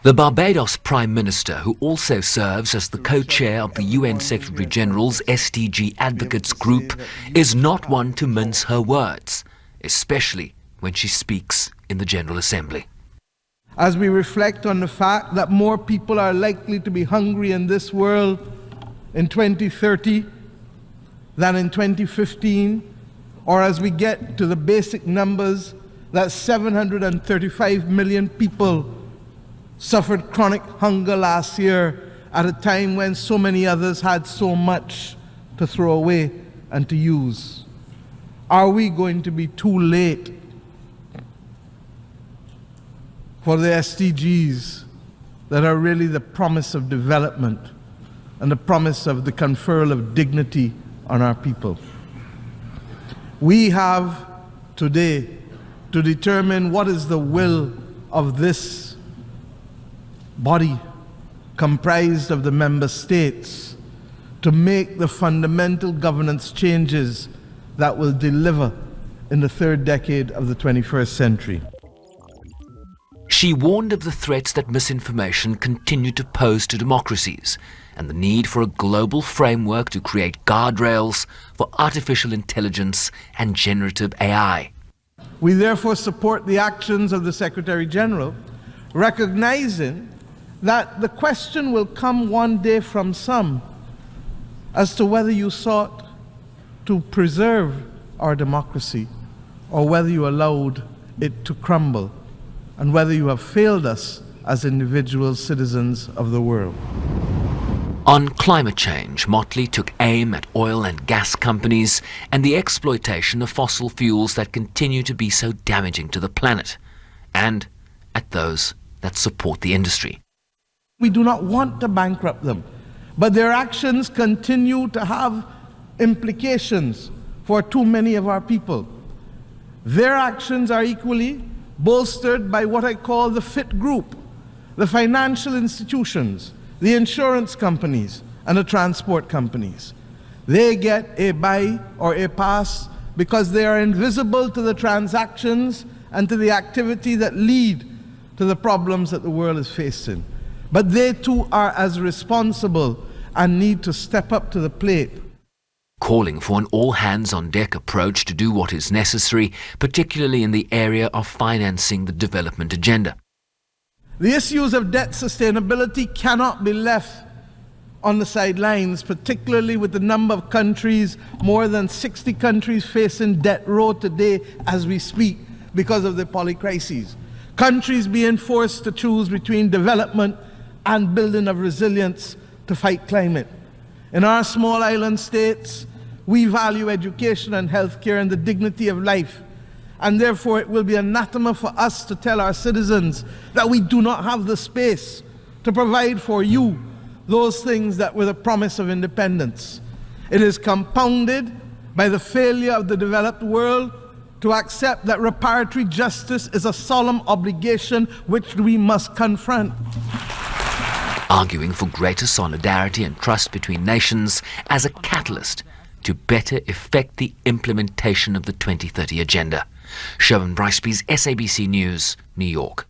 The Barbados Prime Minister, who also serves as the co-chair of the UN Secretary-General's SDG Advocates Group, is not one to mince her words, especially when she speaks in the General Assembly. As we reflect on the fact that more people are likely to be hungry in this world in 2030 than in 2015, or as we get to the basic numbers that 735 million people suffered chronic hunger last year at a time when so many others had so much to throw away and to use. Are we going to be too late for the SDGs that are really the promise of development and the promise of the conferral of dignity on our people? We have today to determine what is the will of this body comprised of the member states to make the fundamental governance changes that will deliver in the third decade of the 21st century. She warned of the threats that misinformation continue to pose to democracies and the need for a global framework to create guardrails for artificial intelligence and generative AI. We therefore support the actions of the Secretary General, recognizing that the question will come one day from some as to whether you sought to preserve our democracy or whether you allowed it to crumble, and whether you have failed us as individual citizens of the world. On climate change, Mottley took aim at oil and gas companies and the exploitation of fossil fuels that continue to be so damaging to the planet, and at those that support the industry. We do not want to bankrupt them, but their actions continue to have implications for too many of our people. Their actions are equally bolstered by what I call the fit group, the financial institutions, the insurance companies, and the transport companies. They get a buy or a pass because they are invisible to the transactions and to the activity that lead to the problems that the world is facing. But they too are as responsible and need to step up to the plate. Calling for an all-hands-on-deck approach to do what is necessary, particularly in the area of financing the development agenda. The issues of debt sustainability cannot be left on the sidelines, particularly with the number of countries, more than 60 countries facing debt row today as we speak because of the polycrises. Countries being forced to choose between development and building of resilience to fight climate. In our small island states, we value education and healthcare and the dignity of life, and therefore it will be anathema for us to tell our citizens that we do not have the space to provide for you those things that were the promise of independence. It is compounded by the failure of the developed world to accept that reparatory justice is a solemn obligation which we must confront. Arguing for greater solidarity and trust between nations as a catalyst to better effect the implementation of the 2030 Agenda. Sherwin Bryceby's SABC News, New York.